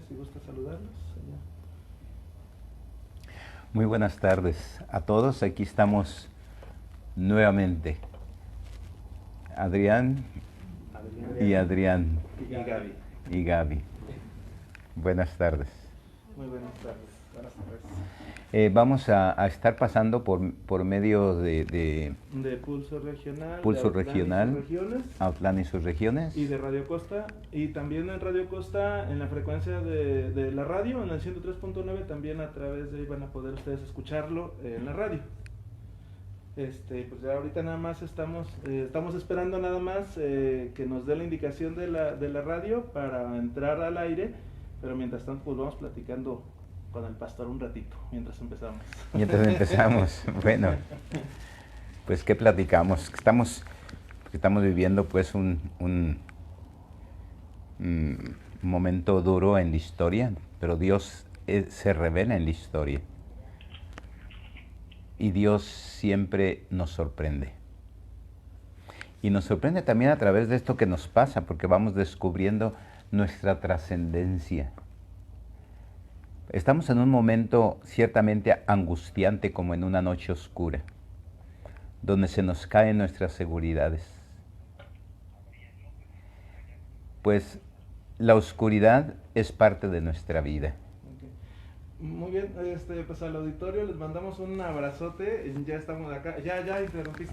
sé si gusta saludarlos, señor. Muy buenas tardes a todos. Aquí estamos nuevamente. Adrián y Adrián Y Gaby. y Gaby. Buenas tardes. Muy buenas tardes. Buenas tardes. Vamos a estar pasando por medio de Pulso Regional, Pulso de Autlán Regional, y sus regiones, Autlán y sus regiones. y de Radio Costa, y también en Radio Costa en la frecuencia de la radio, en el 103.9, también a través de ahí van a poder ustedes escucharlo en la radio. Pues ya ahorita nada más estamos esperando nada más que nos dé la indicación de la radio para entrar al aire, pero mientras tanto pues vamos platicando con el pastor un ratito, mientras empezamos. Mientras empezamos, bueno, pues ¿qué platicamos? Estamos viviendo pues un momento duro en la historia, pero Dios se revela en la historia. Y Dios siempre nos sorprende. Y nos sorprende también a través de esto que nos pasa, porque vamos descubriendo nuestra trascendencia. Estamos en un momento ciertamente angustiante, como en una noche oscura, donde se nos caen nuestras seguridades. Pues la oscuridad es parte de nuestra vida. Muy bien, pues al auditorio les mandamos un abrazote, ya estamos acá, ya interrumpí,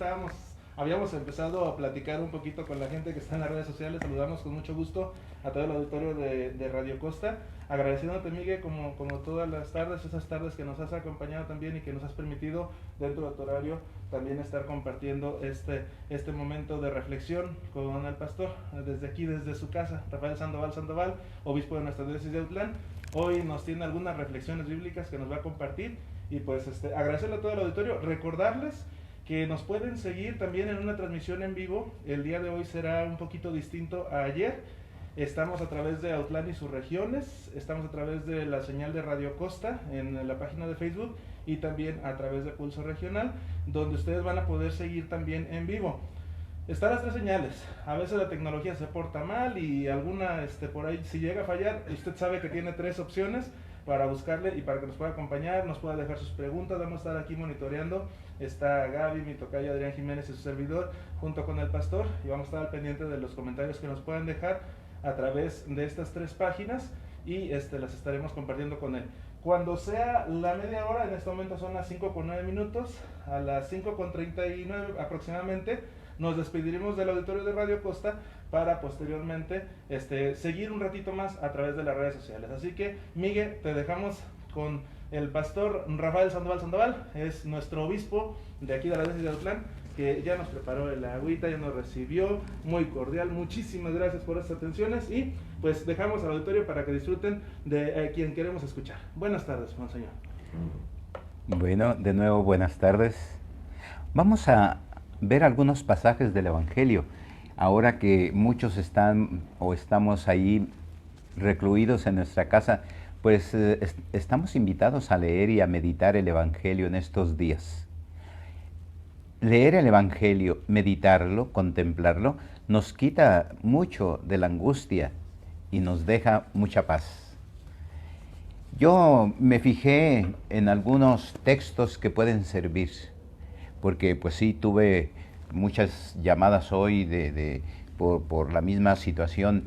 habíamos empezado a platicar un poquito con la gente que está en las redes sociales, saludamos con mucho gusto a todo el auditorio de Radio Costa, agradeciéndote, Miguel, como todas las tardes, esas tardes que nos has acompañado también y que nos has permitido dentro de tu horario también estar compartiendo este momento de reflexión con el pastor, desde aquí, desde su casa, Rafael Sandoval, obispo de nuestra diócesis de Autlán. Hoy nos tiene algunas reflexiones bíblicas que nos va a compartir y pues agradecerle a todo el auditorio, recordarles que nos pueden seguir también en una transmisión en vivo. El día de hoy será un poquito distinto a ayer. Estamos a través de Autlán y sus regiones, estamos a través de la señal de Radio Costa en la página de Facebook y también a través de Pulso Regional, donde ustedes van a poder seguir también en vivo. Están las tres señales. A veces la tecnología se porta mal y alguna por ahí si llega a fallar, usted sabe que tiene tres opciones para buscarle y para que nos pueda acompañar, nos pueda dejar sus preguntas. Vamos a estar aquí monitoreando. Está Gaby, mi tocayo Adrián Jiménez y su servidor junto con el pastor y vamos a estar al pendiente de los comentarios que nos puedan dejar a través de estas tres páginas y las estaremos compartiendo con él. Cuando sea la media hora, en este momento son las 5:09, a las 5:39 aproximadamente, nos despediremos del auditorio de Radio Costa para posteriormente seguir un ratito más a través de las redes sociales. Así que, Miguel, te dejamos con el pastor Rafael Sandoval, es nuestro obispo de aquí de la diócesis de Autlán, que ya nos preparó el agüita, ya nos recibió, muy cordial. Muchísimas gracias por estas atenciones y pues dejamos al auditorio para que disfruten de quien queremos escuchar. Buenas tardes, monseñor. Bueno, de nuevo buenas tardes. Vamos a ver algunos pasajes del Evangelio. Ahora que muchos están o estamos ahí recluidos en nuestra casa, pues estamos invitados a leer y a meditar el Evangelio en estos días. Leer el Evangelio, meditarlo, contemplarlo, nos quita mucho de la angustia y nos deja mucha paz. Yo me fijé en algunos textos que pueden servir, porque pues sí, tuve muchas llamadas hoy por la misma situación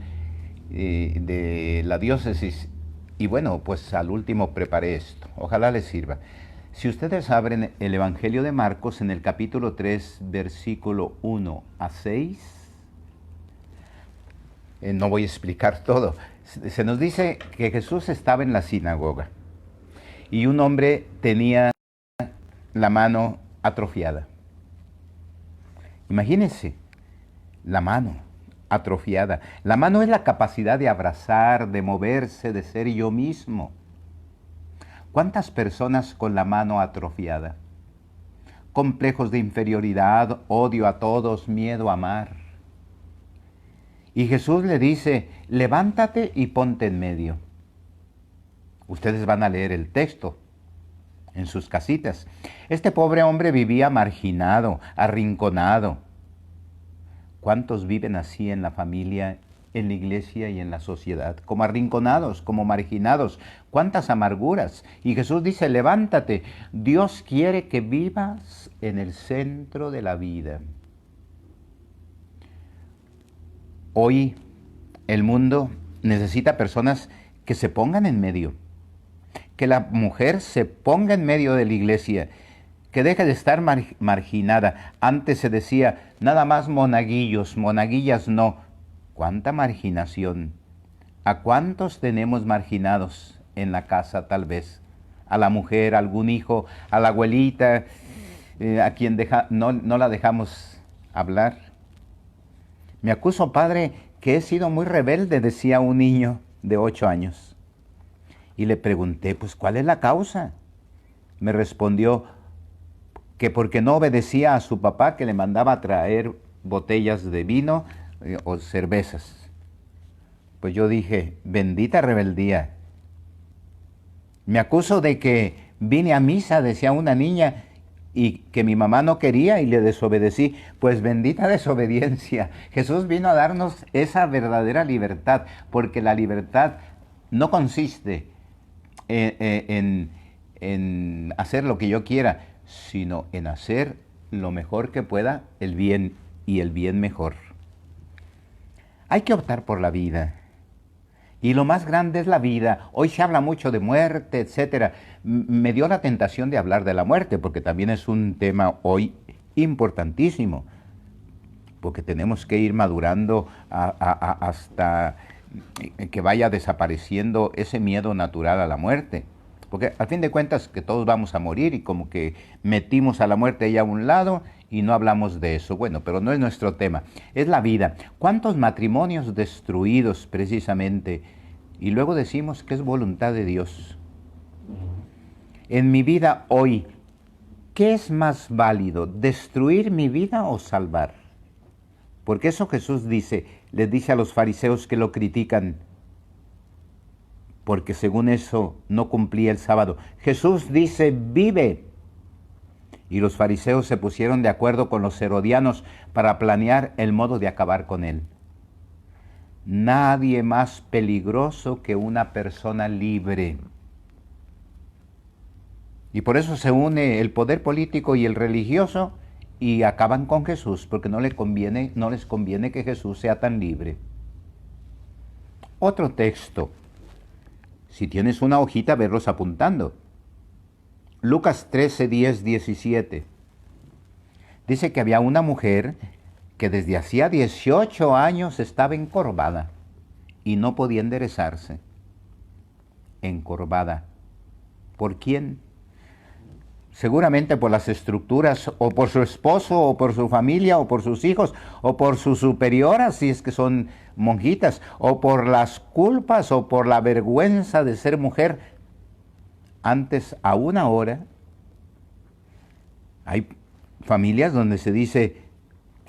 de la diócesis y bueno, pues al último preparé esto. Ojalá les sirva. Si ustedes abren el Evangelio de Marcos en el capítulo 3, versículo 1 a 6, no voy a explicar todo. Se nos dice que Jesús estaba en la sinagoga y un hombre tenía la mano atrofiada. Imagínense, la mano atrofiada. La mano es la capacidad de abrazar, de moverse, de ser yo mismo. ¿Cuántas personas con la mano atrofiada? Complejos de inferioridad, odio a todos, miedo a amar. Y Jesús le dice, levántate y ponte en medio. Ustedes van a leer el texto en sus casitas. Este pobre hombre vivía marginado, arrinconado. ¿Cuántos viven así en la familia, en la iglesia y en la sociedad, como arrinconados, como marginados. Cuántas amarguras. Y Jesús dice, levántate, Dios quiere que vivas en el centro de la vida. Hoy el mundo necesita personas que se pongan en medio, que la mujer se ponga en medio de la iglesia, que deje de estar marginada. Antes se decía, nada más monaguillos, monaguillas no. ¿Cuánta marginación? ¿A cuántos tenemos marginados en la casa tal vez? A la mujer, a algún hijo, a la abuelita, a quien no la dejamos hablar. Me acuso, padre, que he sido muy rebelde, decía un niño de 8 años. Y le pregunté, pues, ¿cuál es la causa? Me respondió que porque no obedecía a su papá, que le mandaba a traer botellas de vino o cervezas. Pues yo dije, bendita rebeldía. Me acuso de que vine a misa, decía una niña, y que mi mamá no quería y le desobedecí. Pues bendita desobediencia. Jesús vino a darnos esa verdadera libertad, porque la libertad no consiste en hacer lo que yo quiera, sino en hacer lo mejor que pueda, el bien, y el bien mejor. Hay que optar por la vida. Y lo más grande es la vida. Hoy se habla mucho de muerte, etcétera. Me dio la tentación de hablar de la muerte, porque también es un tema hoy importantísimo. Porque tenemos que ir madurando hasta que vaya desapareciendo ese miedo natural a la muerte. Porque al fin de cuentas que todos vamos a morir y como que metimos a la muerte ahí a un lado y no hablamos de eso. Bueno, pero no es nuestro tema, es la vida. ¿Cuántos matrimonios destruidos precisamente? Y luego decimos que es voluntad de Dios. En mi vida hoy, ¿qué es más válido? ¿Destruir mi vida o salvar? Porque eso Jesús dice, les dice a los fariseos que lo critican, porque según eso no cumplía el sábado. Jesús dice, vive. Y los fariseos se pusieron de acuerdo con los herodianos para planear el modo de acabar con él. Nadie más peligroso que una persona libre. Y por eso se une el poder político y el religioso y acaban con Jesús, porque no les conviene que Jesús sea tan libre. Otro texto. Si tienes una hojita, verlos apuntando. Lucas 13, 10, 17. Dice que había una mujer que desde hacía 18 años estaba encorvada y no podía enderezarse. Encorvada. ¿Por quién? Seguramente por las estructuras, o por su esposo, o por su familia, o por sus hijos, o por sus superioras, si es que son monjitas, o por las culpas, o por la vergüenza de ser mujer. Antes, aún ahora, hay familias donde se dice,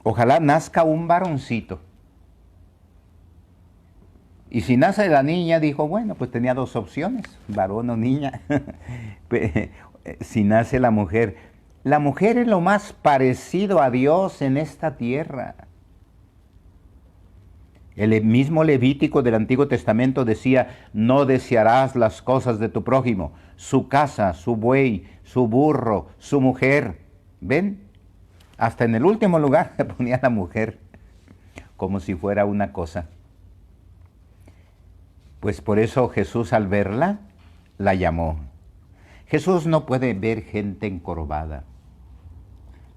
ojalá nazca un varoncito. Y si nace la niña, dijo, bueno, pues tenía 2 opciones, varón o niña. Si nace la mujer es lo más parecido a Dios en esta tierra. El mismo Levítico del Antiguo Testamento decía, no desearás las cosas de tu prójimo, su casa, su buey, su burro, su mujer. ¿Ven? Hasta en el último lugar se ponía la mujer, como si fuera una cosa. Pues por eso Jesús al verla, la llamó. Jesús no puede ver gente encorvada.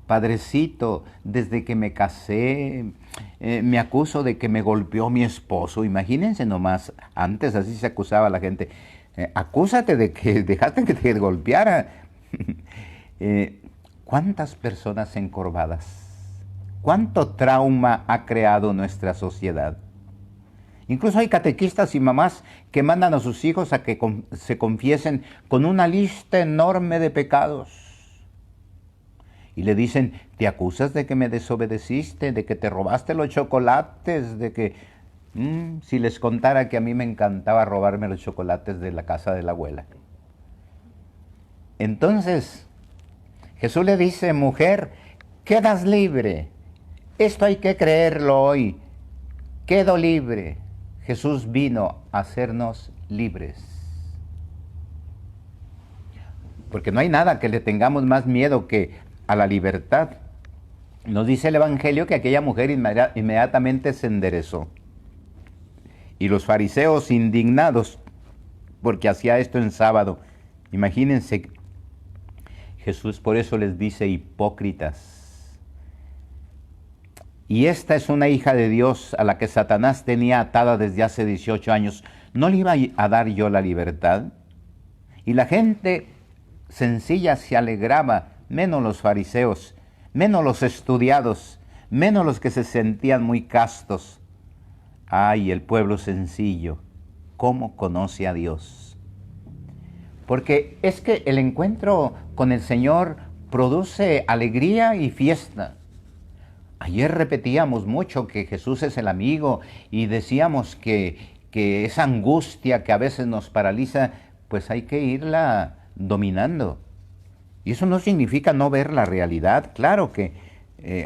Padrecito, desde que me casé, me acuso de que me golpeó mi esposo. Imagínense nomás, antes así se acusaba a la gente. Acúsate de que dejaste que te golpeara. ¿Cuántas personas encorvadas? ¿Cuánto trauma ha creado nuestra sociedad? Incluso hay catequistas y mamás que mandan a sus hijos a que se confiesen con una lista enorme de pecados. Y le dicen, ¿te acusas de que me desobedeciste, de que te robaste los chocolates, de que... si les contara que a mí me encantaba robarme los chocolates de la casa de la abuela. Entonces, Jesús le dice, mujer, quedas libre. Esto hay que creerlo hoy. quedo libre. Jesús vino a hacernos libres. Porque no hay nada que le tengamos más miedo que a la libertad. Nos dice el Evangelio que aquella mujer inmediatamente se enderezó. Y los fariseos indignados, porque hacía esto en sábado. Imagínense, Jesús por eso les dice hipócritas. Y esta es una hija de Dios a la que Satanás tenía atada desde hace 18 años. ¿No le iba a dar yo la libertad? Y la gente sencilla se alegraba, menos los fariseos, menos los estudiados, menos los que se sentían muy castos. Ay, el pueblo sencillo, ¿cómo conoce a Dios? Porque es que el encuentro con el Señor produce alegría y fiesta. Ayer repetíamos mucho que Jesús es el amigo y decíamos que esa angustia que a veces nos paraliza, pues hay que irla dominando. Y eso no significa no ver la realidad. Claro que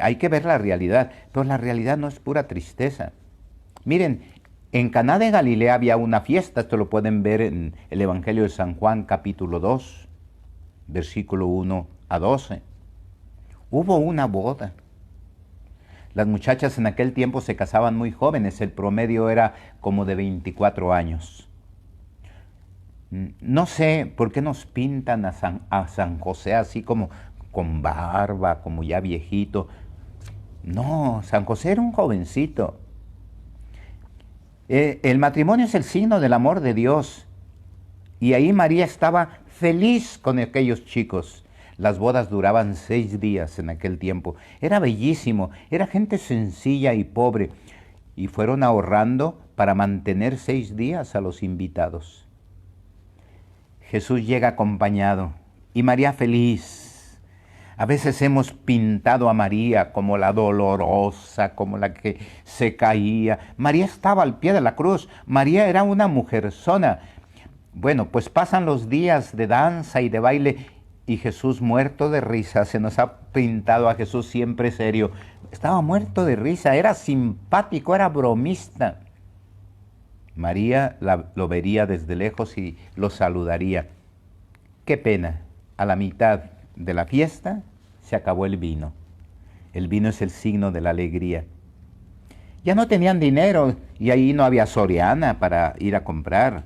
hay que ver la realidad, pero la realidad no es pura tristeza. Miren, en Caná de Galilea había una fiesta, esto lo pueden ver en el Evangelio de San Juan capítulo 2, versículo 1 a 12. Hubo una boda. Las muchachas en aquel tiempo se casaban muy jóvenes, el promedio era como de 24 años. No sé por qué nos pintan a San José así como con barba, como ya viejito. No, San José era un jovencito. El matrimonio es el signo del amor de Dios. Y ahí María estaba feliz con aquellos chicos. Las bodas duraban 6 días en aquel tiempo. Era bellísimo, era gente sencilla y pobre. Y fueron ahorrando para mantener 6 días a los invitados. Jesús llega acompañado y María feliz. A veces hemos pintado a María como la dolorosa, como la que se caía. María estaba al pie de la cruz. María era una mujerzona. Bueno, pues pasan los días de danza y de baile y Jesús muerto de risa. Se nos ha pintado a Jesús siempre serio. Estaba muerto de risa, era simpático, era bromista. María lo vería desde lejos y lo saludaría. Qué pena, a la mitad de la fiesta se acabó el vino. El vino es el signo de la alegría. Ya no tenían dinero y ahí no había Soriana para ir a comprar.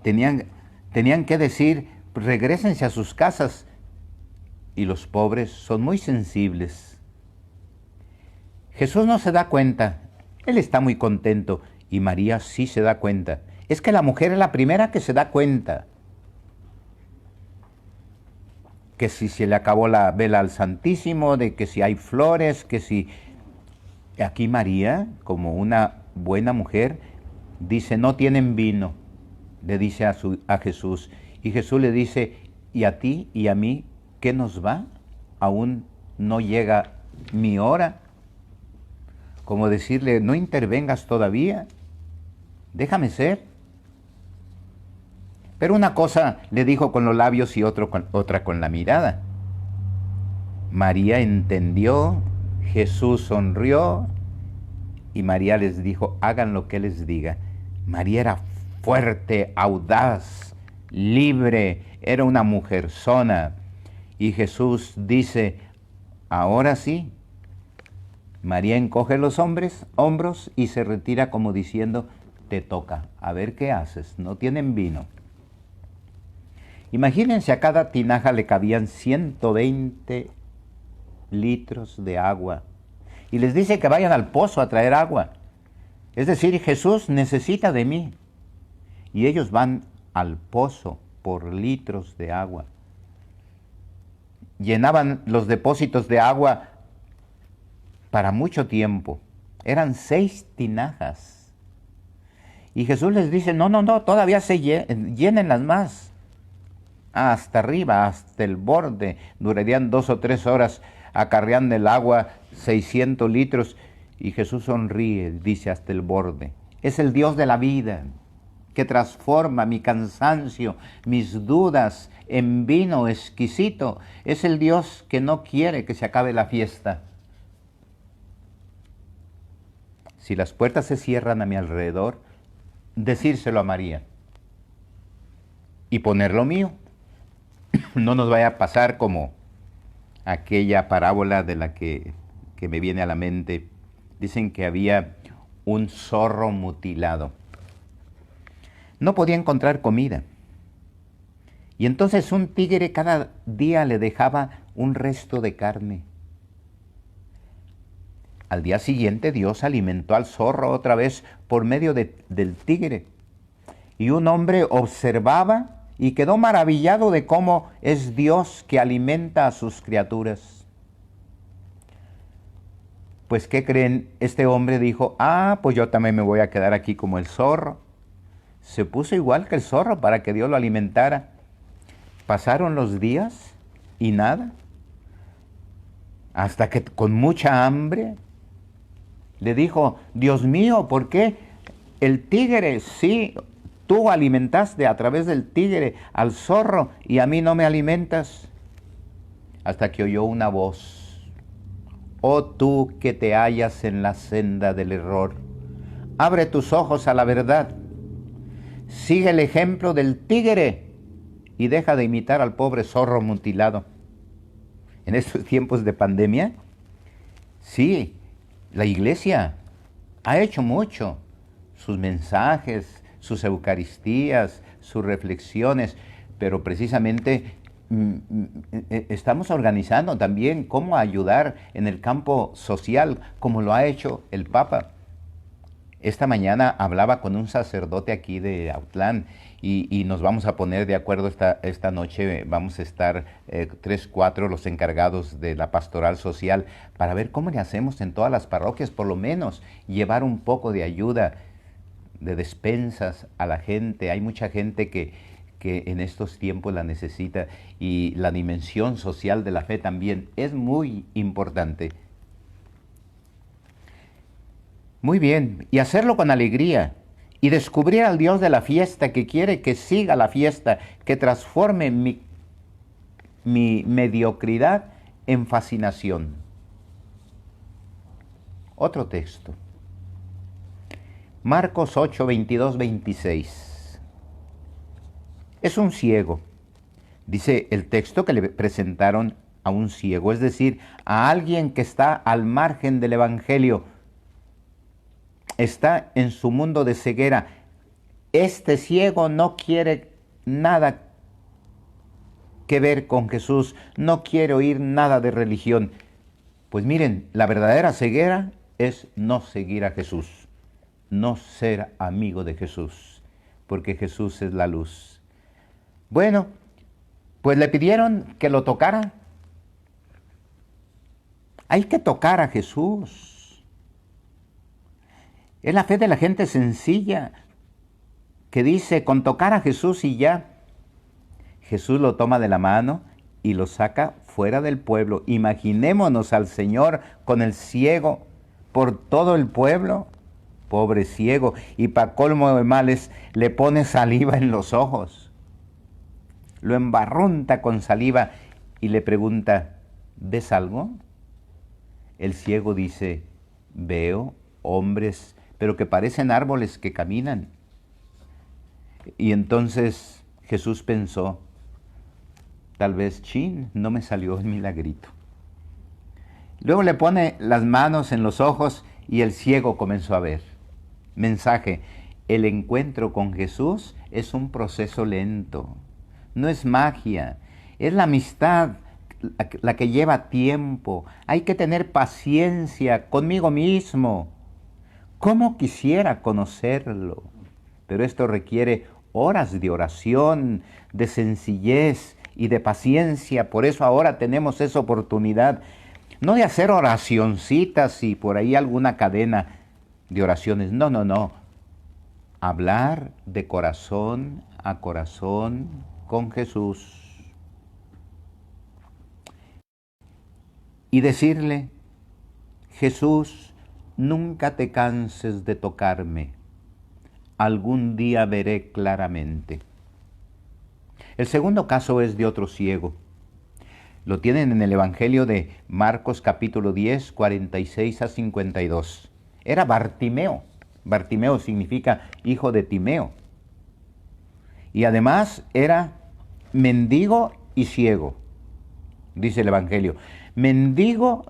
Tenían que decir, regrésense a sus casas. Y los pobres son muy sensibles. Jesús no se da cuenta. Él está muy contento y María sí se da cuenta. Es que la mujer es la primera que se da cuenta. Que si se le acabó la vela al Santísimo, de que si hay flores, que si... Aquí María, como una buena mujer, dice, no tienen vino, le dice a Jesús. Y Jesús le dice, ¿y a ti y a mí qué nos va? Aún no llega mi hora. Como decirle, no intervengas todavía, déjame ser. Pero una cosa le dijo con los labios y otra con la mirada. María entendió, Jesús sonrió y María les dijo, hagan lo que les diga. María era fuerte, audaz, libre, era una mujerzona. Y Jesús dice, ahora sí. María encoge los hombros y se retira como diciendo, te toca, a ver qué haces, no tienen vino. Imagínense, a cada tinaja le cabían 120 litros de agua. Y les dice que vayan al pozo a traer agua. Es decir, Jesús necesita de mí. Y ellos van al pozo por litros de agua. Llenaban los depósitos de agua para mucho tiempo. Eran 6 tinajas. Y Jesús les dice, no, todavía llénenlas más. Hasta arriba, hasta el borde. Durarían 2 o 3 horas acarreando el agua, 600 litros. Y Jesús sonríe, dice, hasta el borde. Es el Dios de la vida, que transforma mi cansancio, mis dudas en vino exquisito. Es el Dios que no quiere que se acabe la fiesta. si las puertas se cierran a mi alrededor, decírselo a María y poner lo mío. No nos vaya a pasar como aquella parábola de la que me viene a la mente. Dicen que había un zorro mutilado. No podía encontrar comida. Y entonces un tigre cada día le dejaba un resto de carne. Al día siguiente Dios alimentó al zorro otra vez por medio del tigre. Y un hombre observaba y quedó maravillado de cómo es Dios que alimenta a sus criaturas. Pues, ¿qué creen? Este hombre dijo, pues yo también me voy a quedar aquí como el zorro. Se puso igual que el zorro para que Dios lo alimentara. Pasaron los días y nada. Hasta que con mucha hambre le dijo, Dios mío, ¿por qué el tigre, sí, tú alimentaste a través del tigre al zorro y a mí no me alimentas? Hasta que oyó una voz, oh tú que te hallas en la senda del error, abre tus ojos a la verdad, sigue el ejemplo del tigre y deja de imitar al pobre zorro mutilado. En estos tiempos de pandemia, sí, la iglesia ha hecho mucho. Sus mensajes, sus eucaristías, sus reflexiones, pero precisamente estamos organizando también cómo ayudar en el campo social, como lo ha hecho el Papa. Esta mañana hablaba con un sacerdote aquí de Autlán y nos vamos a poner de acuerdo esta noche. Vamos a estar 3, 4 los encargados de la pastoral social para ver cómo le hacemos en todas las parroquias, por lo menos llevar un poco de ayuda, de despensas a la gente. Hay mucha gente que en estos tiempos la necesita y la dimensión social de la fe también es muy importante. Muy bien, y hacerlo con alegría y descubrir al Dios de la fiesta que quiere que siga la fiesta, que transforme mi mediocridad en fascinación. Otro texto. Marcos 8, 22, 26. Es un ciego. Dice el texto que le presentaron a un ciego, es decir, a alguien que está al margen del evangelio. Está en su mundo de ceguera. Este ciego no quiere nada que ver con Jesús, no quiere oír nada de religión. Pues miren, la verdadera ceguera es no seguir a Jesús, no ser amigo de Jesús, porque Jesús es la luz. Bueno, pues le pidieron que lo tocara. Hay que tocar a Jesús. Es la fe de la gente sencilla que dice, con tocar a Jesús y ya. Jesús lo toma de la mano y lo saca fuera del pueblo. Imaginémonos al Señor con el ciego por todo el pueblo. Pobre ciego. Y para colmo de males, le pone saliva en los ojos. Lo embarrunta con saliva y le pregunta, ¿ves algo? El ciego dice, veo hombres, pero que parecen árboles que caminan. Y entonces Jesús pensó, tal vez, no me salió el milagrito. Luego le pone las manos en los ojos y el ciego comenzó a ver. Mensaje, el encuentro con Jesús es un proceso lento, no es magia, es la amistad la que lleva tiempo. Hay que tener paciencia conmigo mismo. ¿Cómo quisiera conocerlo? Pero esto requiere horas de oración, de sencillez y de paciencia. Por eso ahora tenemos esa oportunidad, no de hacer oracioncitas y por ahí alguna cadena de oraciones. No. Hablar de corazón a corazón con Jesús. Y decirle, Jesús, nunca te canses de tocarme. Algún día veré claramente. El segundo caso es de otro ciego. Lo tienen en el Evangelio de Marcos capítulo 10, 46 a 52. Era Bartimeo. Bartimeo significa hijo de Timeo. Y además era mendigo y ciego, dice el Evangelio. Mendigo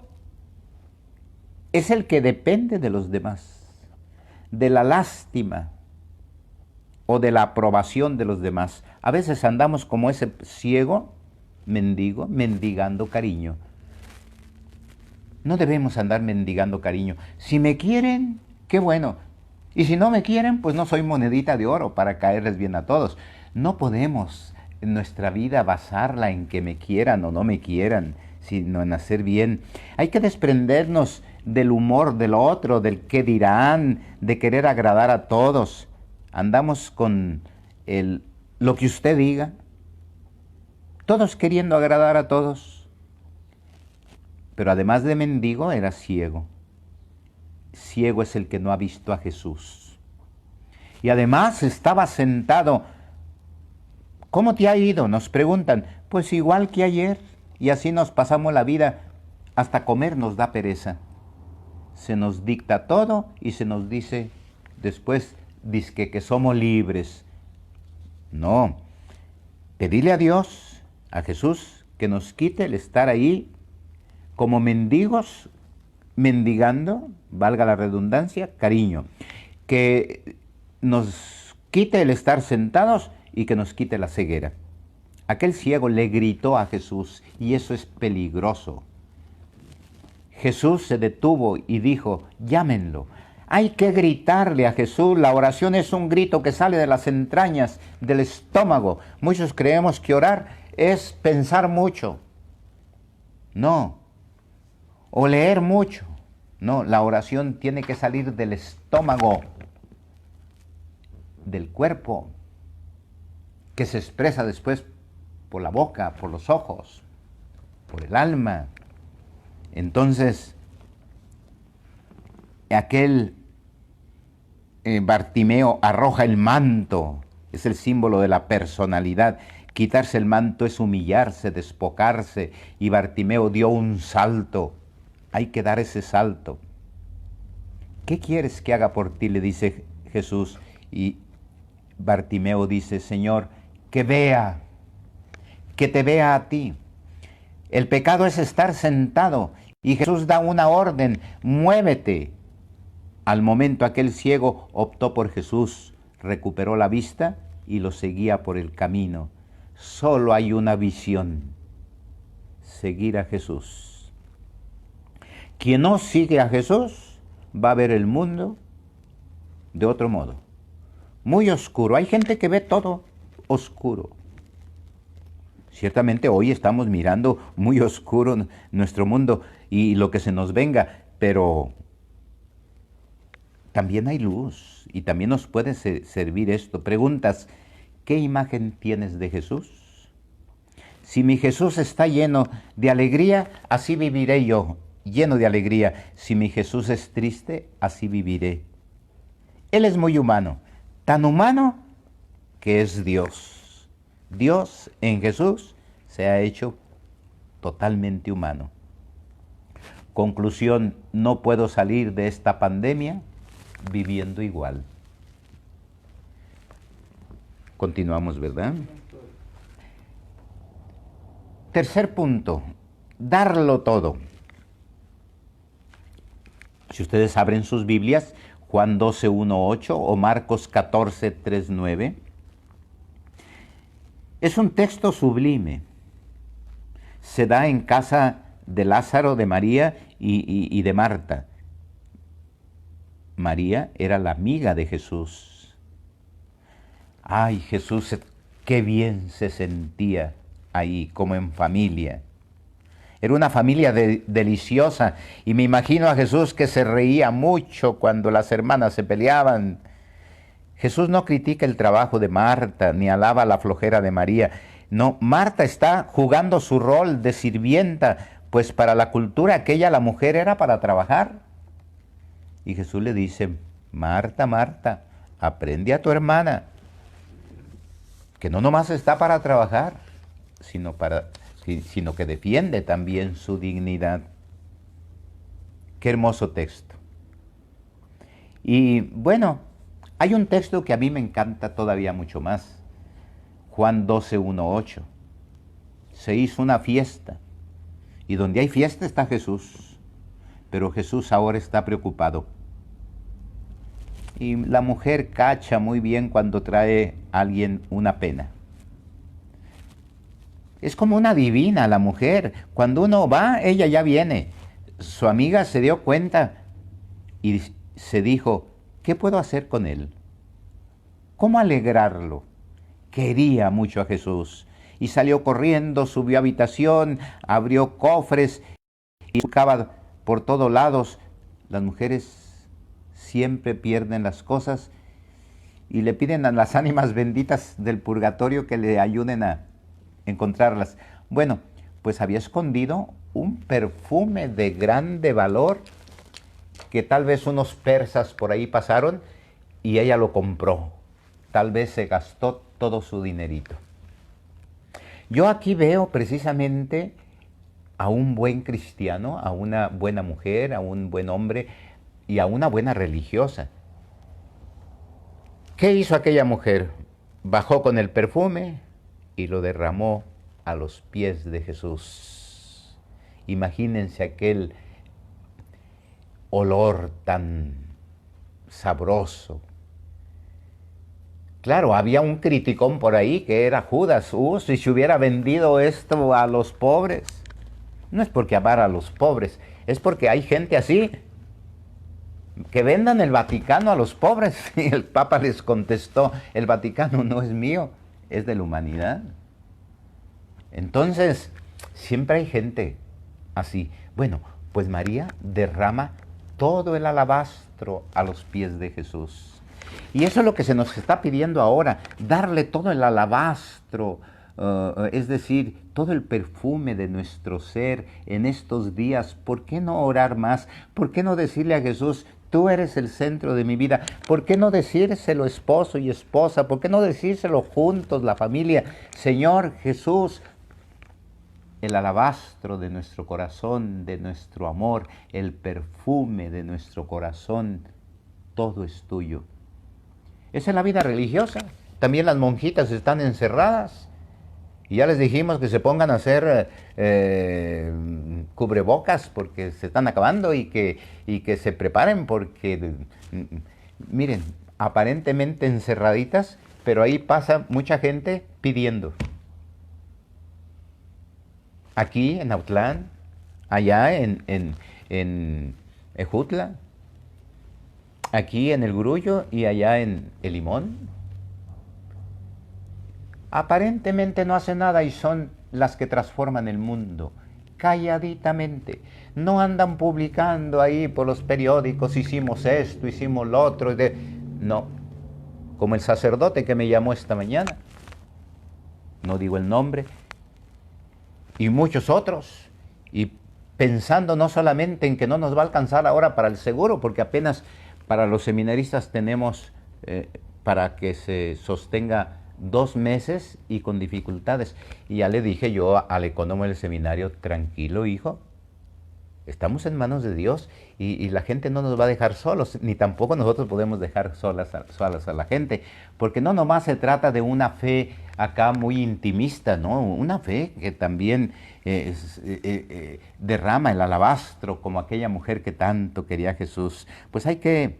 es el que depende de los demás, de la lástima o de la aprobación de los demás. A veces andamos como ese ciego, mendigo, mendigando cariño. No debemos andar mendigando cariño. Si me quieren, qué bueno. Y si no me quieren, pues no soy monedita de oro para caerles bien a todos. No podemos en nuestra vida basarla en que me quieran o no me quieran, sino en hacer bien. Hay que desprendernos del humor del otro, del qué dirán, de querer agradar a todos. Andamos con lo que usted diga, todos queriendo agradar a todos. Pero además de mendigo, era ciego. Ciego es el que no ha visto a Jesús. Y además estaba sentado. ¿Cómo te ha ido?, nos preguntan. Pues igual que ayer. Y así nos pasamos la vida. Hasta comer nos da pereza. Se nos dicta todo y se nos dice después, dizque que somos libres. No. Pedirle a Dios, a Jesús, que nos quite el estar ahí como mendigos, mendigando, valga la redundancia, cariño. Que nos quite el estar sentados y que nos quite la ceguera. Aquel ciego le gritó a Jesús y eso es peligroso. Jesús se detuvo y dijo, llámenlo. Hay que gritarle a Jesús. La oración es un grito que sale de las entrañas, del estómago. Muchos creemos que orar es pensar mucho. No. O leer mucho. No, la oración tiene que salir del estómago, del cuerpo, que se expresa después por la boca, por los ojos, por el alma. Entonces, aquel Bartimeo arroja el manto, es el símbolo de la personalidad. Quitarse el manto es humillarse, despocarse, y Bartimeo dio un salto. Hay que dar ese salto. ¿Qué quieres que haga por ti?, le dice Jesús. Y Bartimeo dice, Señor, que vea, que te vea a ti. El pecado es estar sentado y Jesús da una orden, muévete. Al momento aquel ciego optó por Jesús, recuperó la vista y lo seguía por el camino. Solo hay una visión, seguir a Jesús. Quien no sigue a Jesús va a ver el mundo de otro modo, muy oscuro. Hay gente que ve todo oscuro. Ciertamente hoy estamos mirando muy oscuro nuestro mundo y lo que se nos venga, pero también hay luz y también nos puede servir esto. Preguntas, ¿qué imagen tienes de Jesús? Si mi Jesús está lleno de alegría, así viviré yo, lleno de alegría. Si mi Jesús es triste, así viviré. Él es muy humano, tan humano que es Dios. Dios en Jesús se ha hecho totalmente humano. Conclusión, no puedo salir de esta pandemia viviendo igual. Continuamos, ¿verdad? Tercer punto, darlo todo. Si ustedes abren sus Biblias, Juan 12:1-8 o Marcos 14:3-9, es un texto sublime. Se da en casa de Lázaro, de María y de Marta. María era la amiga de Jesús. Ay, Jesús, qué bien se sentía ahí, como en familia. Era una familia deliciosa y me imagino a Jesús que se reía mucho cuando las hermanas se peleaban. Jesús no critica el trabajo de Marta ni alaba la flojera de María. No, Marta está jugando su rol de sirvienta, pues para la cultura aquella la mujer era para trabajar. Y Jesús le dice, Marta, Marta, aprende a tu hermana, que no nomás está para trabajar, sino que defiende también su dignidad. Qué hermoso texto. Y bueno, hay un texto que a mí me encanta todavía mucho más. Juan 12:1-8. Se hizo una fiesta. Y donde hay fiesta está Jesús. Pero Jesús ahora está preocupado. Y la mujer cacha muy bien cuando trae a alguien una pena. Es como una divina la mujer. Cuando uno va, ella ya viene. Su amiga se dio cuenta y se dijo, ¿qué puedo hacer con él? ¿Cómo alegrarlo? Quería mucho a Jesús. Y salió corriendo, subió a habitación, abrió cofres y buscaba por todos lados. Las mujeres siempre pierden las cosas y le piden a las ánimas benditas del purgatorio que le ayuden a encontrarlas. Bueno, pues había escondido un perfume de grande valor que tal vez unos persas por ahí pasaron y ella lo compró. Tal vez se gastó todo su dinerito. Yo aquí veo precisamente a un buen cristiano, a una buena mujer, a un buen hombre y a una buena religiosa. ¿Qué hizo aquella mujer? Bajó con el perfume y lo derramó a los pies de Jesús. Imagínense aquel olor tan sabroso. Claro, había un criticón por ahí que era Judas. Si se hubiera vendido esto a los pobres. No es porque amara a los pobres, es porque hay gente así. Que vendan el Vaticano a los pobres. Y el Papa les contestó, el Vaticano no es mío, es de la humanidad. Entonces, siempre hay gente así. Bueno, pues María derrama todo el alabastro a los pies de Jesús. Y eso es lo que se nos está pidiendo ahora, darle todo el alabastro, es decir, todo el perfume de nuestro ser en estos días. ¿Por qué no orar más? ¿Por qué no decirle a Jesús, tú eres el centro de mi vida? ¿Por qué no decírselo esposo y esposa? ¿Por qué no decírselo juntos, la familia? Señor Jesús, el alabastro de nuestro corazón, de nuestro amor, el perfume de nuestro corazón, todo es tuyo. Esa es la vida religiosa. También las monjitas están encerradas. Y ya les dijimos que se pongan a hacer cubrebocas porque se están acabando y que se preparen porque, miren, aparentemente encerraditas, pero ahí pasa mucha gente pidiendo. Aquí en Autlán, allá en Ejutla, aquí en El Grullo y allá en El Limón. Aparentemente no hacen nada y son las que transforman el mundo, calladitamente. No andan publicando ahí por los periódicos, hicimos esto, hicimos lo otro. No, como el sacerdote que me llamó esta mañana, no digo el nombre, y muchos otros, y pensando no solamente en que no nos va a alcanzar ahora para el seguro, porque apenas para los seminaristas tenemos para que se sostenga 2 meses y con dificultades. Y ya le dije yo al economo del seminario, tranquilo hijo, estamos en manos de Dios y la gente no nos va a dejar solos, ni tampoco nosotros podemos dejar solas a la gente, porque no nomás se trata de una fe acá muy intimista, ¿no? Una fe que también derrama el alabastro como aquella mujer que tanto quería a Jesús. Pues hay que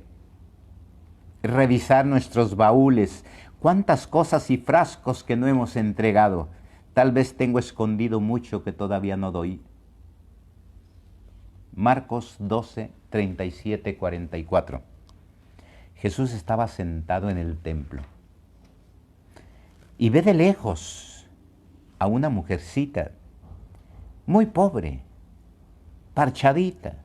revisar nuestros baúles, cuántas cosas y frascos que no hemos entregado. Tal vez tengo escondido mucho que todavía no doy. Marcos 12, 37, 44. Jesús estaba sentado en el templo y ve de lejos a una mujercita muy pobre, parchadita.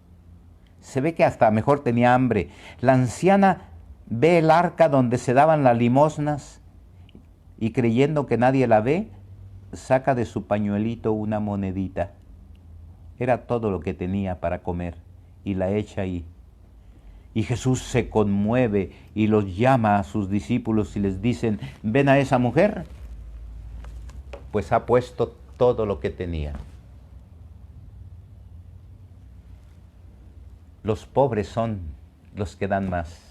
Se ve que hasta mejor tenía hambre. La anciana ve el arca donde se daban las limosnas y creyendo que nadie la ve, saca de su pañuelito una monedita. Era todo lo que tenía para comer y la echa ahí. Y Jesús se conmueve y los llama a sus discípulos y les dicen, ¿ven a esa mujer? Pues ha puesto todo lo que tenía. Los pobres son los que dan más.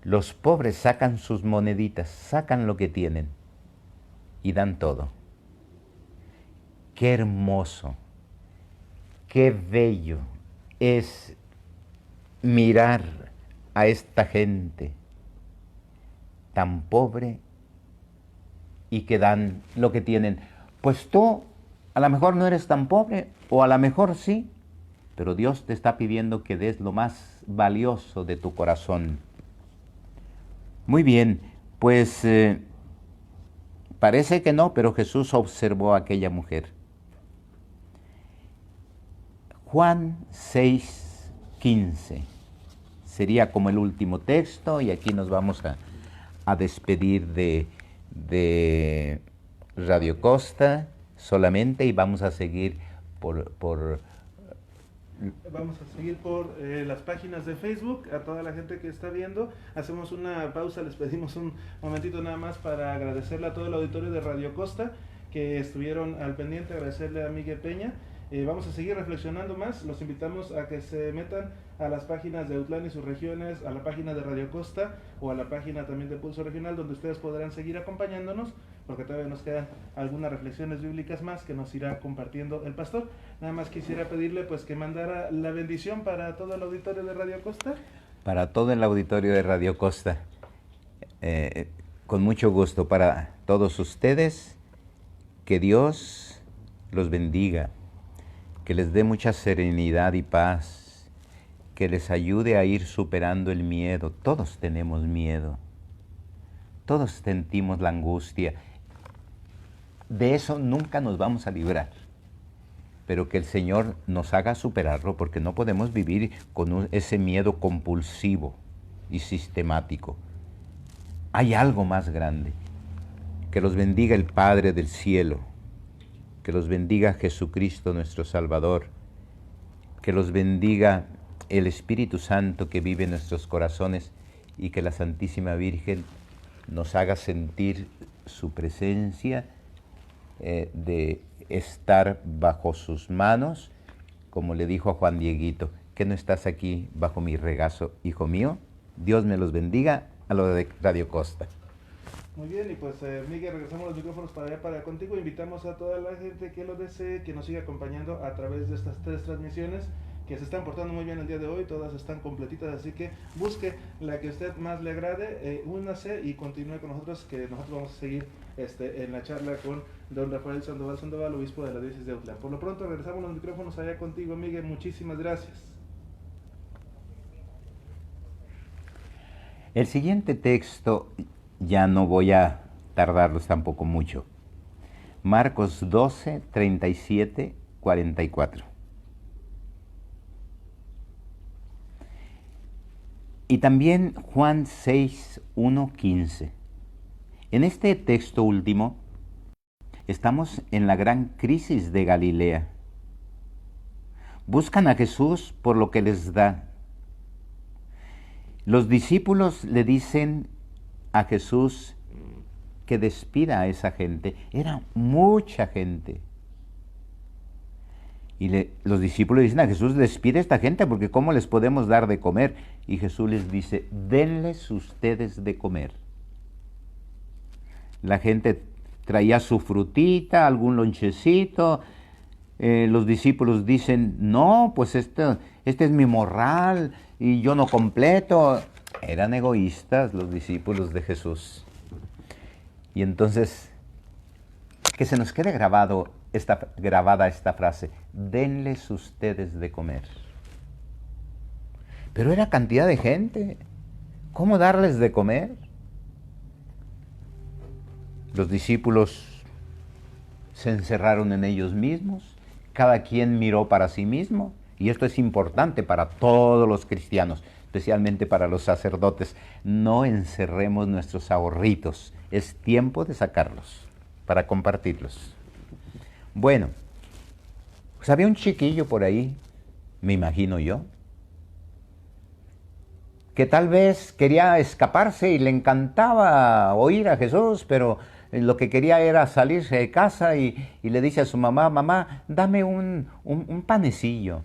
Los pobres sacan sus moneditas, sacan lo que tienen y dan todo. Qué hermoso, qué bello es mirar a esta gente tan pobre y que dan lo que tienen. Pues tú a lo mejor no eres tan pobre, o a lo mejor sí, pero Dios te está pidiendo que des lo más valioso de tu corazón. Muy bien, pues parece que no, pero Jesús observó a aquella mujer. Juan 6:15 sería como el último texto, y aquí nos vamos a despedir de Radio Costa solamente, y vamos a seguir Vamos a seguir por las páginas de Facebook. A toda la gente que está viendo, hacemos una pausa, les pedimos un momentito nada más para agradecerle a todo el auditorio de Radio Costa que estuvieron al pendiente, agradecerle a Miguel Peña. Vamos a seguir reflexionando más, los invitamos a que se metan a las páginas de Autlán y sus regiones, a la página de Radio Costa o a la página también de Pulso Regional, donde ustedes podrán seguir acompañándonos, porque todavía nos quedan algunas reflexiones bíblicas más que nos irá compartiendo el pastor. Nada más quisiera pedirle pues que mandara la bendición para todo el auditorio de Radio Costa. Para todo el auditorio de Radio Costa, con mucho gusto para todos ustedes, que Dios los bendiga, que les dé mucha serenidad y paz, que les ayude a ir superando el miedo. Todos tenemos miedo, todos sentimos la angustia. De eso nunca nos vamos a librar, pero que el Señor nos haga superarlo, porque no podemos vivir con ese miedo compulsivo y sistemático. Hay algo más grande. Que los bendiga el Padre del cielo, que los bendiga Jesucristo nuestro Salvador, que los bendiga el Espíritu Santo que vive en nuestros corazones, y que la Santísima Virgen nos haga sentir su presencia, de estar bajo sus manos, como le dijo a Juan Dieguito: ¿que no estás aquí bajo mi regazo, hijo mío? Dios me los bendiga. A lo de Radio Costa. Muy bien, y pues Miguel, regresamos los micrófonos para allá, para contigo. Invitamos a toda la gente que lo desee, que nos siga acompañando a través de estas 3 transmisiones que se están portando muy bien el día de hoy. Todas están completitas, así que busque la que a usted más le agrade, únase y continúe con nosotros, que nosotros vamos a seguir en la charla con don Rafael Sandoval, obispo de la diócesis de Autlán. Por lo pronto regresamos los micrófonos allá contigo, Miguel. Muchísimas gracias. El siguiente texto, ya no voy a tardarlos tampoco mucho. Marcos 12, 37, 44. Y también Juan 6, 1, 15. En este texto último, estamos en la gran crisis de Galilea. Buscan a Jesús por lo que les da. Los discípulos le dicen a Jesús que despida a esa gente. Era mucha gente. Y los discípulos dicen a Jesús: despide a esta gente, porque ¿cómo les podemos dar de comer? Y Jesús les dice: denles ustedes de comer. La gente traía su frutita, algún lonchecito. Los discípulos dicen: no, pues este es mi morral y yo no completo. Eran egoístas los discípulos de Jesús. Y entonces, que se nos quede grabada esta frase: denles ustedes de comer. Pero era cantidad de gente. ¿Cómo darles de comer? Los discípulos se encerraron en ellos mismos. Cada quien miró para sí mismo. Y esto es importante para todos los cristianos, especialmente para los sacerdotes. No encerremos nuestros ahorritos. Es tiempo de sacarlos para compartirlos. Bueno, pues había un chiquillo por ahí, me imagino yo, que tal vez quería escaparse y le encantaba oír a Jesús, pero lo que quería era salirse de casa, y le dice a su mamá: mamá, dame un panecillo.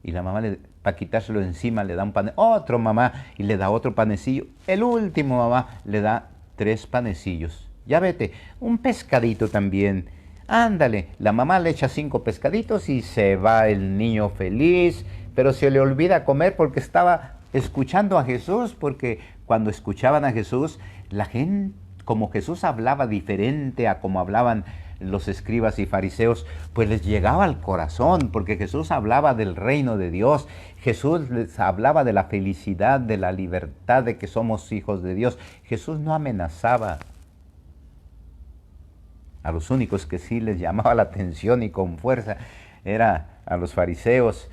Y la mamá para quitárselo encima, le da un pan, otro mamá, y le da otro panecillo. El último mamá le da 3 panecillos. Ya vete, un pescadito también. Ándale, la mamá le echa 5 pescaditos y se va el niño feliz, pero se le olvida comer porque estaba escuchando a Jesús, porque cuando escuchaban a Jesús, la gente, como Jesús hablaba diferente a como hablaban los escribas y fariseos, pues les llegaba al corazón, porque Jesús hablaba del reino de Dios, Jesús les hablaba de la felicidad, de la libertad, de que somos hijos de Dios. Jesús no amenazaba. A los únicos que sí les llamaba la atención y con fuerza era a los fariseos,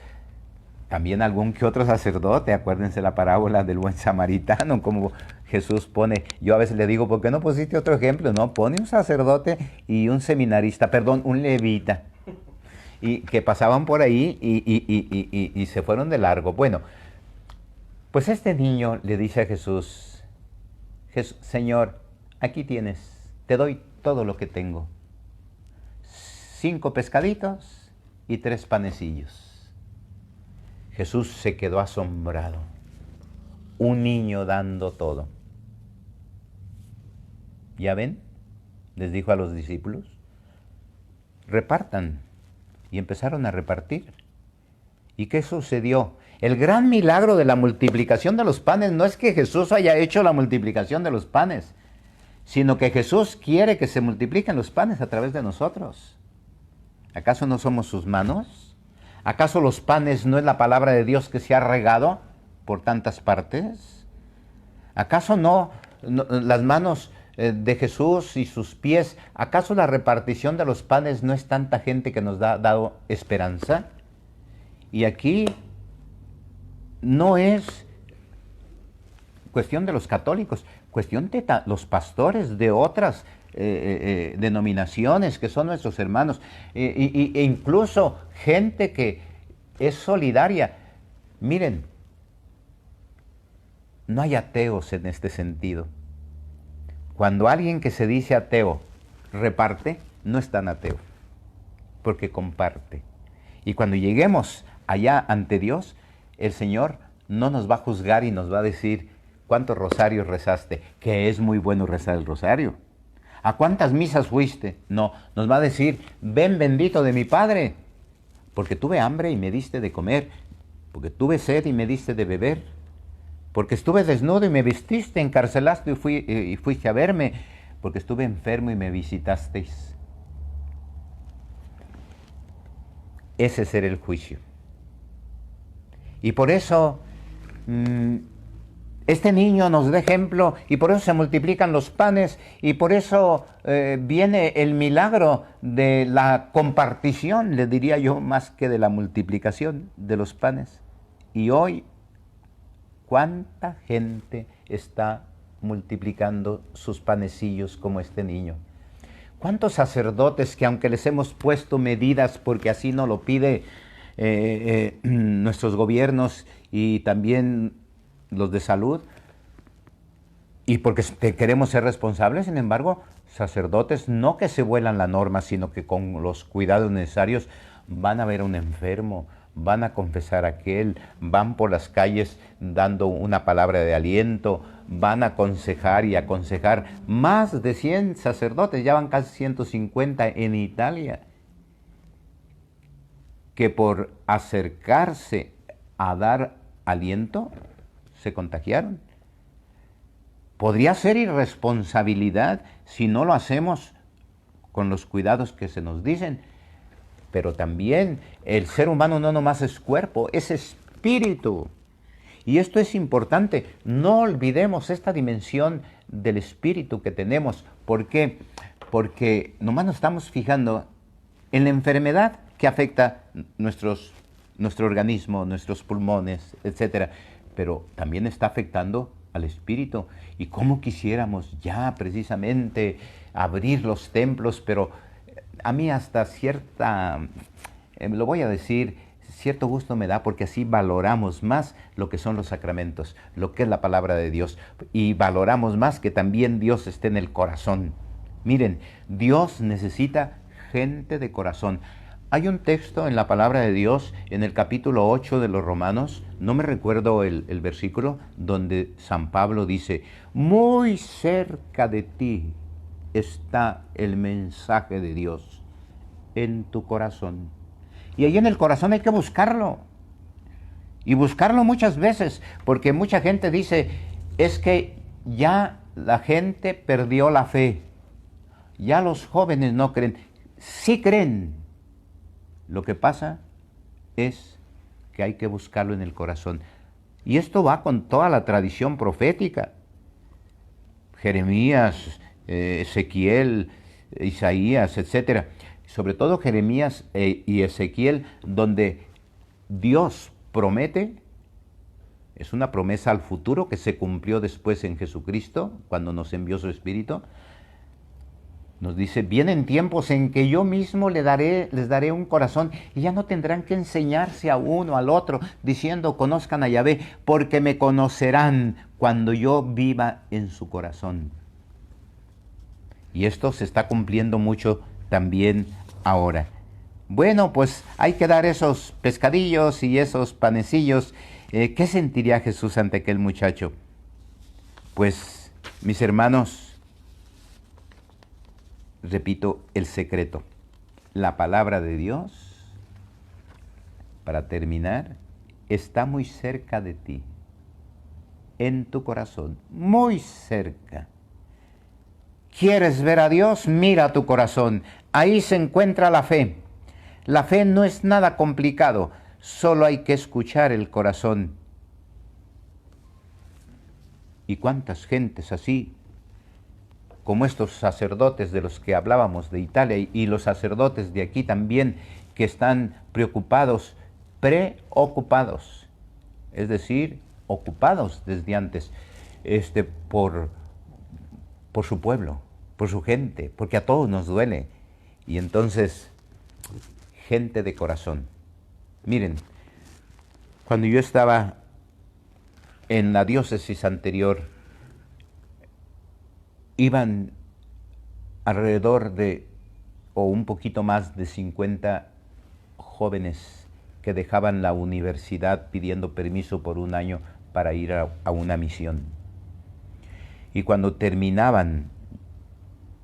también algún que otro sacerdote. Acuérdense la parábola del buen samaritano, como Jesús pone, yo a veces le digo, ¿por qué no pusiste otro ejemplo? No, pone un sacerdote y un seminarista, perdón, un levita, y que pasaban por ahí y se fueron de largo. Bueno, pues este niño le dice a Jesús, Señor, aquí tienes, te doy todo lo que tengo. 5 pescaditos y 3 panecillos. Jesús se quedó asombrado. Un niño dando todo. ¿Ya ven? Les dijo a los discípulos, repartan. Y empezaron a repartir. ¿Y qué sucedió? El gran milagro de la multiplicación de los panes no es que Jesús haya hecho la multiplicación de los panes, sino que Jesús quiere que se multipliquen los panes a través de nosotros. ¿Acaso no somos sus manos? ¿Acaso los panes no es la palabra de Dios que se ha regado por tantas partes? ¿Acaso no las manos de Jesús y sus pies, acaso la repartición de los panes no es tanta gente que nos ha dado esperanza? Y aquí no es cuestión de los católicos, cuestión de los pastores de otras denominaciones que son nuestros hermanos, e incluso gente que es solidaria. Miren, no hay ateos en este sentido. Cuando alguien que se dice ateo reparte, no es tan ateo, porque comparte. Y cuando lleguemos allá ante Dios, el Señor no nos va a juzgar y nos va a decir, ¿cuántos rosarios rezaste? Que es muy bueno rezar el rosario. ¿A cuántas misas fuiste? No, nos va a decir, ven bendito de mi Padre, porque tuve hambre y me diste de comer, porque tuve sed y me diste de beber, porque estuve desnudo y me vestiste, encarcelaste y fuiste a verme, porque estuve enfermo y me visitasteis. Ese será el juicio. Y por eso este niño nos da ejemplo, y por eso se multiplican los panes, y por eso viene el milagro de la compartición, le diría yo, más que de la multiplicación de los panes. Y hoy, ¿cuánta gente está multiplicando sus panecillos como este niño? ¿Cuántos sacerdotes que, aunque les hemos puesto medidas porque así nos lo pide nuestros gobiernos y también los de salud, y porque queremos ser responsables, sin embargo, sacerdotes no que se vuelan la norma, sino que con los cuidados necesarios van a ver a un enfermo, van a confesar a aquel, van por las calles dando una palabra de aliento, van a aconsejar y aconsejar. Más de 100 sacerdotes, ya van casi 150 en Italia, que por acercarse a dar aliento se contagiaron. Podría ser irresponsabilidad si no lo hacemos con los cuidados que se nos dicen, pero también el ser humano no nomás es cuerpo, es espíritu. Y esto es importante, no olvidemos esta dimensión del espíritu que tenemos. ¿Por qué? Porque nomás nos estamos fijando en la enfermedad que afecta nuestro organismo, nuestros pulmones, etcétera, pero también está afectando al espíritu. Y cómo quisiéramos ya precisamente abrir los templos, pero a mí hasta lo voy a decir, cierto gusto me da, porque así valoramos más lo que son los sacramentos, lo que es la palabra de Dios, y valoramos más que también Dios esté en el corazón. Miren, Dios necesita gente de corazón. Hay un texto en la palabra de Dios, en el capítulo 8 de los Romanos, no me recuerdo el versículo, donde San Pablo dice, muy cerca de ti está el mensaje de Dios, en tu corazón. Y ahí en el corazón hay que buscarlo. Y buscarlo muchas veces, porque mucha gente dice, es que ya la gente perdió la fe. Ya los jóvenes no creen. Sí creen. Lo que pasa es que hay que buscarlo en el corazón. Y esto va con toda la tradición profética. Jeremías, Ezequiel, Isaías, etc. Sobre todo Jeremías y Ezequiel, donde Dios promete, es una promesa al futuro que se cumplió después en Jesucristo, cuando nos envió su Espíritu. Nos dice, vienen tiempos en que yo mismo les daré un corazón y ya no tendrán que enseñarse a uno al otro diciendo, conozcan a Yahvé, porque me conocerán cuando yo viva en su corazón. Y esto se está cumpliendo mucho también ahora. Bueno, pues hay que dar esos pescadillos y esos panecillos. ¿Qué sentiría Jesús ante aquel muchacho? Pues, mis hermanos, repito, el secreto, la palabra de Dios, para terminar, está muy cerca de ti, en tu corazón, muy cerca. ¿Quieres ver a Dios? Mira tu corazón, ahí se encuentra la fe. La fe no es nada complicado, solo hay que escuchar el corazón. ¿Y cuántas gentes así, como estos sacerdotes de los que hablábamos de Italia y los sacerdotes de aquí también, que están preocupados, preocupados, es decir, ocupados desde antes, por su pueblo, por su gente, porque a todos nos duele. Y entonces, gente de corazón. Miren, cuando yo estaba en la diócesis anterior, iban alrededor de, o un poquito más de 50 jóvenes que dejaban la universidad pidiendo permiso por un año para ir a una misión. Y cuando terminaban,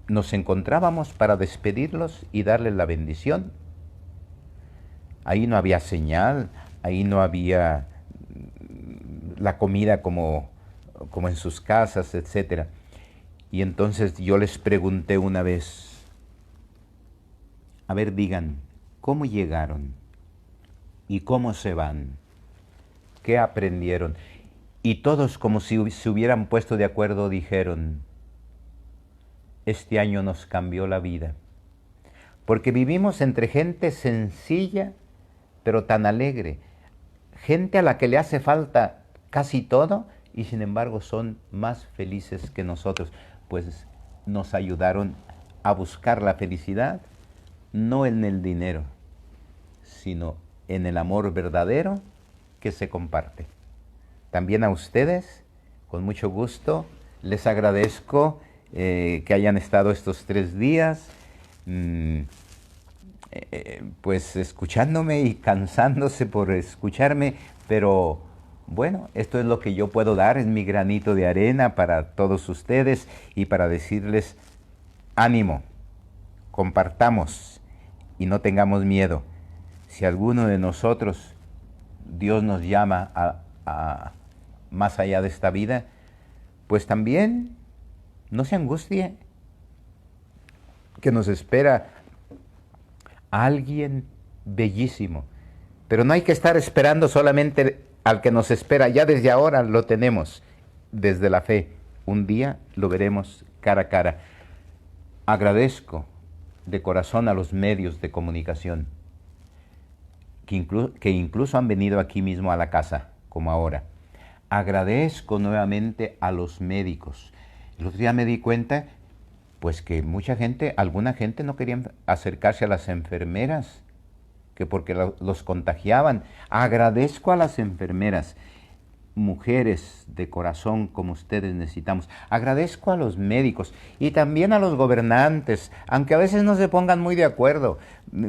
nos encontrábamos para despedirlos y darles la bendición. Ahí no había señal, ahí no había la comida como en sus casas, etc. Y entonces yo les pregunté una vez, a ver, digan, ¿cómo llegaron? ¿Y cómo se van? ¿Qué aprendieron? Y todos, como si se hubieran puesto de acuerdo, dijeron, este año nos cambió la vida, porque vivimos entre gente sencilla, pero tan alegre, gente a la que le hace falta casi todo, y sin embargo son más felices que nosotros, pues nos ayudaron a buscar la felicidad, no en el dinero, sino en el amor verdadero que se comparte. También a ustedes, con mucho gusto, les agradezco que hayan estado estos 3 días, pues escuchándome y cansándose por escucharme, pero bueno, esto es lo que yo puedo dar, es mi granito de arena para todos ustedes y para decirles, ánimo, compartamos y no tengamos miedo. Si alguno de nosotros, Dios nos llama a más allá de esta vida, pues también no se angustie, que nos espera alguien bellísimo. Pero no hay que estar esperando solamente al que nos espera, ya desde ahora lo tenemos, desde la fe. Un día lo veremos cara a cara. Agradezco de corazón a los medios de comunicación que incluso han venido aquí mismo a la casa, como ahora. Agradezco nuevamente a los médicos. El otro día me di cuenta, pues que alguna gente no quería acercarse a las enfermeras, que porque los contagiaban. Agradezco a las enfermeras. mujeres de corazón como ustedes necesitamos. Agradezco a los médicos y también a los gobernantes, aunque a veces no se pongan muy de acuerdo,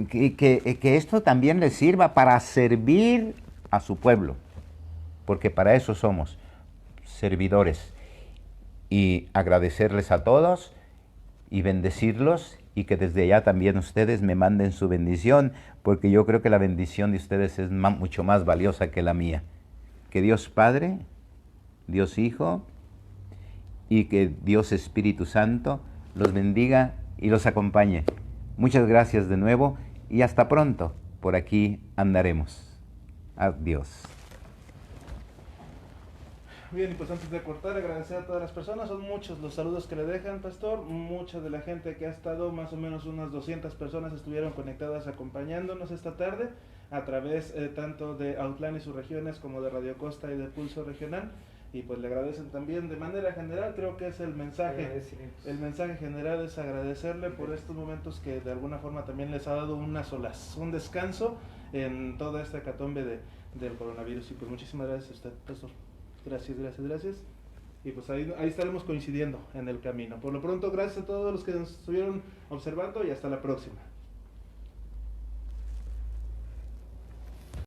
que esto también les sirva para servir a su pueblo, porque para eso somos servidores. Y agradecerles a todos y bendecirlos, y que desde allá también ustedes me manden su bendición, porque yo creo que la bendición de ustedes es mucho más valiosa que la mía. Que Dios Padre, Dios Hijo y que Dios Espíritu Santo los bendiga y los acompañe. Muchas gracias de nuevo y hasta pronto. Por aquí andaremos. Adiós. Bien, y pues antes de cortar, agradecer a todas las personas. Son muchos los saludos que le dejan, Pastor. Mucha de la gente que ha estado, más o menos unas 200 personas estuvieron conectadas acompañándonos esta tarde a través tanto de Autlán y sus regiones como de Radio Costa y de Pulso Regional. Y pues le agradecen también de manera general. Creo que es el mensaje general, es agradecerle por estos momentos que de alguna forma también les ha dado una solaz, un descanso en toda esta hecatombe del coronavirus. Y pues muchísimas gracias a usted, Pastor. Gracias. Y pues ahí estaremos coincidiendo en el camino. Por lo pronto, gracias a todos los que nos estuvieron observando y hasta la próxima.